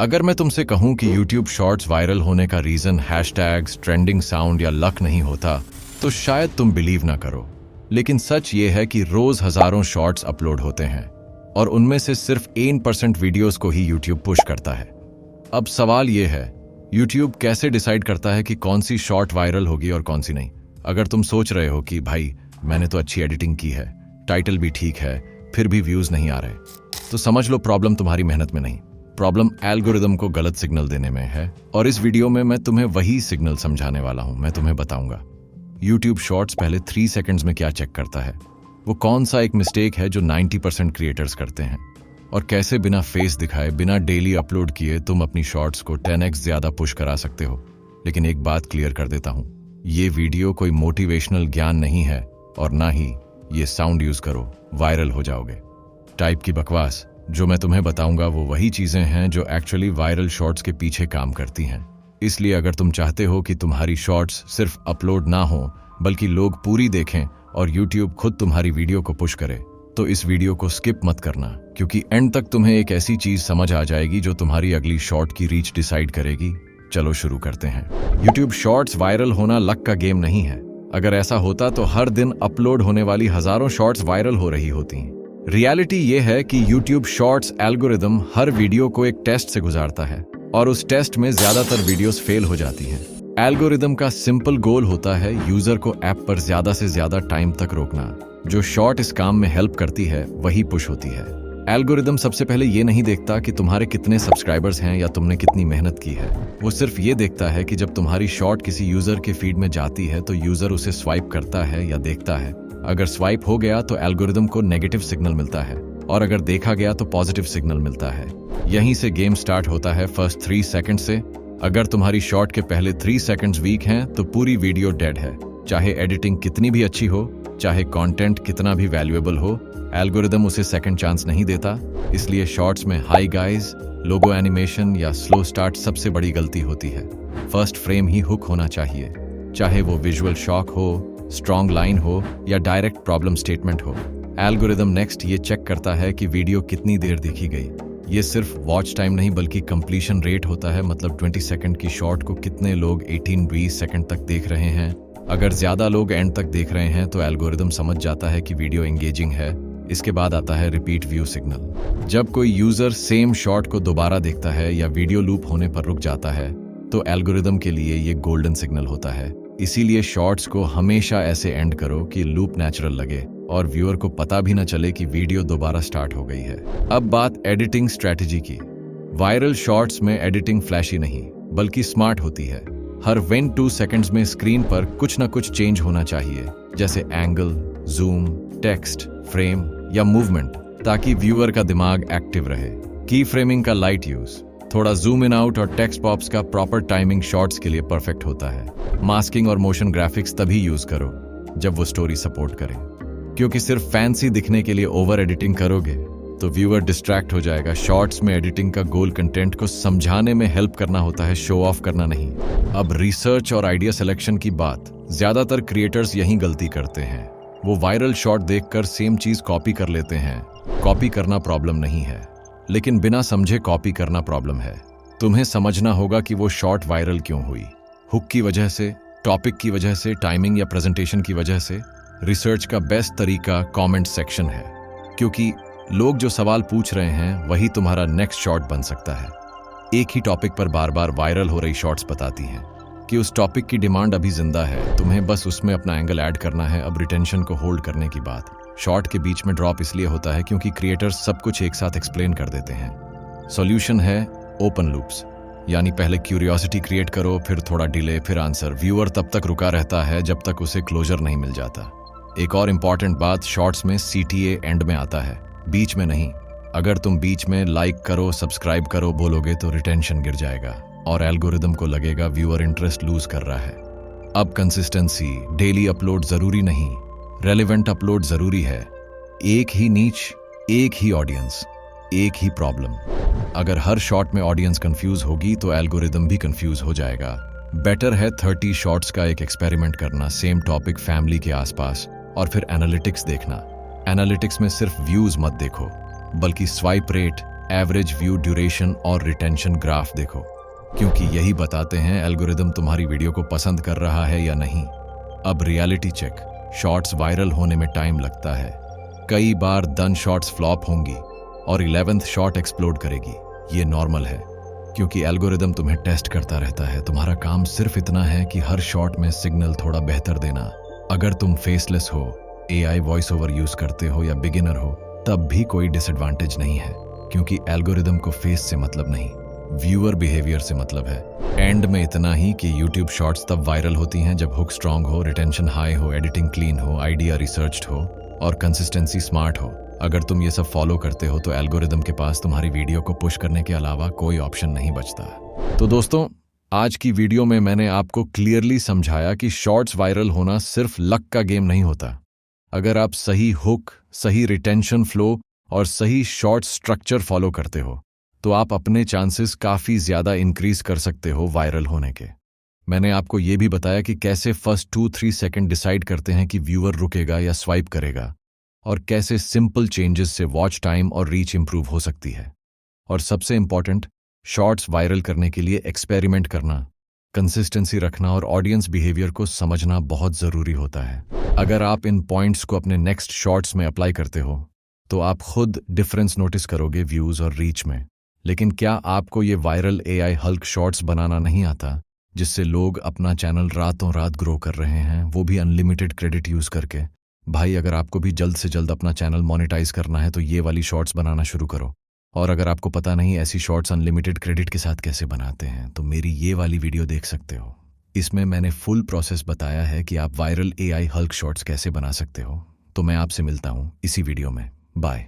अगर मैं तुमसे कहूं कि YouTube शॉर्ट्स वायरल होने का रीजन हैशटैग्स, ट्रेंडिंग साउंड या लक नहीं होता, तो शायद तुम बिलीव ना करो। लेकिन सच ये है कि रोज हजारों शॉर्ट्स अपलोड होते हैं और उनमें से सिर्फ 1% वीडियोस को ही YouTube पुश करता है। अब सवाल ये है, YouTube कैसे डिसाइड करता है कि कौन सी शॉर्ट वायरल होगी और कौन सी नहीं? अगर तुम सोच रहे हो कि भाई मैंने तो अच्छी एडिटिंग की है, टाइटल भी ठीक है, फिर भी व्यूज नहीं आ रहे, तो समझ लो प्रॉब्लम तुम्हारी मेहनत में नहीं, प्रॉब्लम एल्गोरिदम को गलत सिग्नल देने में है। और इस वीडियो में मैं तुम्हें वही सिग्नल समझाने वाला हूं। मैं तुम्हें बताऊंगा YouTube शॉर्ट्स पहले 3 सेकंड्स में क्या चेक करता है, वो कौन सा एक मिस्टेक है जो 90% क्रिएटर्स करते हैं, और कैसे बिना फेस दिखाए, बिना डेली अपलोड किए तुम अपनी शॉर्ट्स को 10x ज्यादा पुश करा सकते हो। लेकिन एक बात क्लियर कर देता हूं, ये वीडियो कोई मोटिवेशनल ज्ञान नहीं है और ना ही ये साउंड यूज करो वायरल हो जाओगे टाइप की बकवास। जो मैं तुम्हें बताऊंगा वो वही चीजें हैं जो एक्चुअली वायरल शॉर्ट्स के पीछे काम करती हैं। इसलिए अगर तुम चाहते हो कि तुम्हारी शॉर्ट्स सिर्फ अपलोड ना हो बल्कि लोग पूरी देखें और YouTube खुद तुम्हारी वीडियो को पुश करे, तो इस वीडियो को स्किप मत करना, क्योंकि एंड तक तुम्हें एक ऐसी चीज समझ आ जाएगी जो तुम्हारी अगली शॉर्ट की रीच डिसाइड करेगी। चलो शुरू करते हैं। YouTube शॉर्ट्स वायरल होना लक का गेम नहीं है। अगर ऐसा होता तो हर दिन अपलोड होने वाली हजारों शॉर्ट्स वायरल हो रही होती। रियलिटी ये है कि YouTube शॉर्ट्स एल्गोरिदम हर वीडियो को एक टेस्ट से गुजारता है और उस टेस्ट में ज्यादातर वीडियोस फेल हो जाती हैं। एल्गोरिदम का सिंपल गोल होता है यूजर को ऐप पर ज्यादा से ज्यादा टाइम तक रोकना। जो शॉर्ट इस काम में हेल्प करती है वही पुश होती है। एल्गोरिदम सबसे पहले ये नहीं देखता कि तुम्हारे कितने सब्सक्राइबर्स हैं या तुमने कितनी मेहनत की है। वो सिर्फ ये देखता है कि जब तुम्हारी शॉर्ट किसी यूजर के फीड में जाती है तो यूजर उसे स्वाइप करता है या देखता है। अगर स्वाइप हो गया तो एल्गोरिदम को नेगेटिव सिग्नल मिलता है और अगर देखा गया तो पॉजिटिव सिग्नल मिलता है। यहीं से गेम स्टार्ट होता है फर्स्ट 3 सेकंड से। अगर तुम्हारी शॉर्ट के पहले 3 सेकंड्स वीक हैं तो पूरी वीडियो डेड है। चाहे एडिटिंग कितनी भी अच्छी हो, चाहे कंटेंट कितना भी वैल्यूएबल हो, एल्गोरिदम उसे सेकंड चांस नहीं देता। इसलिए शॉर्ट्स में हाई गाइज, लोगो एनिमेशन या स्लो स्टार्ट सबसे बड़ी गलती होती है। फर्स्ट फ्रेम ही हुक होना चाहिए, चाहे वो विजुअल शॉक हो, स्ट्रॉन्ग लाइन हो या डायरेक्ट प्रॉब्लम स्टेटमेंट हो। एल्गोरिदम नेक्स्ट ये चेक करता है कि वीडियो कितनी देर देखी गई। ये सिर्फ वॉच टाइम नहीं बल्कि कंप्लीशन रेट होता है, मतलब 20 सेकंड की शॉर्ट को कितने लोग 18-20 सेकंड तक देख रहे हैं। अगर ज्यादा लोग एंड तक देख रहे हैं तो एल्गोरिदम समझ जाता है कि वीडियो एंगेजिंग है। इसके बाद आता है रिपीट व्यू सिग्नल। जब कोई यूजर सेम शॉर्ट को दोबारा देखता है या वीडियो लूप होने पर रुक जाता है तो एल्गोरिदम के लिए ये गोल्डन सिग्नल होता है। इसीलिए शॉर्ट्स को हमेशा ऐसे एंड करो कि लूप नेचुरल लगे और व्यूअर को पता भी न चले कि वीडियो दोबारा स्टार्ट हो गई है। अब बात एडिटिंग स्ट्रेटजी की। वायरल शॉर्ट्स में एडिटिंग फ्लैशी नहीं बल्कि स्मार्ट होती है। हर 1-2 सेकंड्स में स्क्रीन पर कुछ न कुछ चेंज होना चाहिए, जैसे एंगल, जूम, टेक्स्ट, फ्रेम या मूवमेंट, ताकि व्यूअर का दिमाग एक्टिव रहे। की फ्रेमिंग का लाइट यूज, थोड़ा जूम इन आउट और टेक्स्ट पॉप्स का प्रॉपर टाइमिंग शॉर्ट्स के लिए परफेक्ट होता है। मास्किंग और मोशन ग्राफिक्स तभी यूज करो जब वो स्टोरी सपोर्ट करे, क्योंकि सिर्फ फैंसी दिखने के लिए ओवर एडिटिंग करोगे तो व्यूअर डिस्ट्रैक्ट हो जाएगा। शॉर्ट्स में एडिटिंग का गोल कंटेंट को समझाने में हेल्प करना होता है, शो ऑफ करना नहीं। अब रिसर्च और आइडिया सिलेक्शन की बात। ज्यादातर क्रिएटर्स यही गलती करते हैं। वो वायरल शॉर्ट देखकर सेम चीज कॉपी कर लेते हैं। कॉपी करना प्रॉब्लम नहीं है, लेकिन बिना समझे कॉपी करना प्रॉब्लम है। तुम्हें समझना होगा कि वो शॉर्ट वायरल क्यों हुई। हुक की वजह से, टॉपिक की वजह से, टाइमिंग या प्रेजेंटेशन की वजह से। रिसर्च का बेस्ट तरीका कमेंट सेक्शन है, क्योंकि लोग जो सवाल पूछ रहे हैं वही तुम्हारा नेक्स्ट शॉर्ट बन सकता है। एक ही टॉपिक पर बार बार वायरल हो रही शॉर्ट्स बताती हैं कि उस टॉपिक की डिमांड अभी जिंदा है, तुम्हें बस उसमें अपना एंगल ऐड करना है। अब रिटेंशन को होल्ड करने की बात। शॉर्ट के बीच में ड्रॉप इसलिए होता है क्योंकि क्रिएटर्स सब कुछ एक साथ एक्सप्लेन कर देते हैं। सॉल्यूशन है ओपन लूप्स, यानी पहले क्यूरियोसिटी क्रिएट करो, फिर थोड़ा डिले, फिर आंसर। व्यूअर तब तक रुका रहता है जब तक उसे क्लोजर नहीं मिल जाता। एक और इम्पॉर्टेंट बात, शॉर्ट्स में CTA एंड में आता है, बीच में नहीं। अगर तुम बीच में लाइक करो, सब्सक्राइब करो बोलोगे तो रिटेंशन गिर जाएगा और एल्गोरिदम को लगेगा व्यूअर इंटरेस्ट लूज कर रहा है। अब कंसिस्टेंसी, डेली अपलोड जरूरी नहीं, रेलेवेंट अपलोड जरूरी है। एक ही नीच, एक ही ऑडियंस, एक ही प्रॉब्लम। अगर हर शॉर्ट में ऑडियंस कंफ्यूज होगी तो एल्गोरिदम भी कंफ्यूज हो जाएगा। बेटर है 30 शॉर्ट्स का एक एक्सपेरिमेंट करना, सेम टॉपिक, फैमिली के आसपास, और फिर एनालिटिक्स देखना। एनालिटिक्स में सिर्फ व्यूज मत देखो बल्कि swipe rate, average view duration और रिटेंशन ग्राफ देखो, क्योंकि यही बताते हैं एल्गोरिदम तुम्हारी वीडियो को पसंद कर रहा है या नहीं। अब रियलिटी चेक, शॉर्ट्स वायरल होने में टाइम लगता है। कई बार 10 शॉर्ट्स फ्लॉप होंगी और 11th शॉट एक्सप्लोड करेगी। ये नॉर्मल है, क्योंकि एल्गोरिदम तुम्हें टेस्ट करता रहता है। तुम्हारा काम सिर्फ इतना है कि हर शॉट में सिग्नल थोड़ा बेहतर देना। अगर तुम फेसलेस हो, AI वॉइस ओवर यूज करते हो या बिगिनर हो, तब भी कोई डिसएडवांटेज नहीं है, क्योंकि एल्गोरिदम को फेस से मतलब नहीं, व्यूअर बिहेवियर से मतलब है। एंड में इतना ही कि यूट्यूब शॉर्ट्स तब वायरल होती हैं जब हुक स्ट्रांग हो, रिटेंशन हाई हो, एडिटिंग क्लीन हो, आइडिया रिसर्च्ड हो और कंसिस्टेंसी स्मार्ट हो। अगर तुम ये सब फॉलो करते हो तो एल्गोरिदम के पास तुम्हारी वीडियो को पुश करने के अलावा कोई ऑप्शन नहीं बचता। तो दोस्तों, आज की वीडियो में मैंने आपको क्लियरली समझाया कि शॉर्ट्स वायरल होना सिर्फ लक का गेम नहीं होता। अगर आप सही हुक, सही रिटेंशन फ्लो और सही शॉर्ट स्ट्रक्चर फॉलो करते हो तो आप अपने चांसेस काफ़ी ज़्यादा इंक्रीज कर सकते हो वायरल होने के। मैंने आपको ये भी बताया कि कैसे फर्स्ट 2-3 सेकंड डिसाइड करते हैं कि व्यूअर रुकेगा या स्वाइप करेगा, और कैसे सिंपल चेंजेस से वॉच टाइम और रीच इंप्रूव हो सकती है। और सबसे इंपॉर्टेंट, शॉर्ट्स वायरल करने के लिए एक्सपेरिमेंट करना, कंसिस्टेंसी रखना और ऑडियंस बिहेवियर को समझना बहुत ज़रूरी होता है। अगर आप इन पॉइंट्स को अपने नेक्स्ट शॉर्ट्स में अप्लाई करते हो तो आप खुद डिफरेंस नोटिस करोगे व्यूज़ और रीच में। लेकिन क्या आपको ये वायरल AI हल्क शॉर्ट्स बनाना नहीं आता, जिससे लोग अपना चैनल रातों रात ग्रो कर रहे हैं, वो भी अनलिमिटेड क्रेडिट यूज़ करके? भाई, अगर आपको भी जल्द से जल्द अपना चैनल मोनेटाइज करना है तो ये वाली शॉर्ट्स बनाना शुरू करो। और अगर आपको पता नहीं ऐसी शॉर्ट्स अनलिमिटेड क्रेडिट के साथ कैसे बनाते हैं, तो मेरी ये वाली वीडियो देख सकते हो। इसमें मैंने फुल प्रोसेस बताया है कि आप वायरल AI हल्क शॉर्ट्स कैसे बना सकते हो। तो मैं आपसे मिलता हूँ इसी वीडियो में। बाय।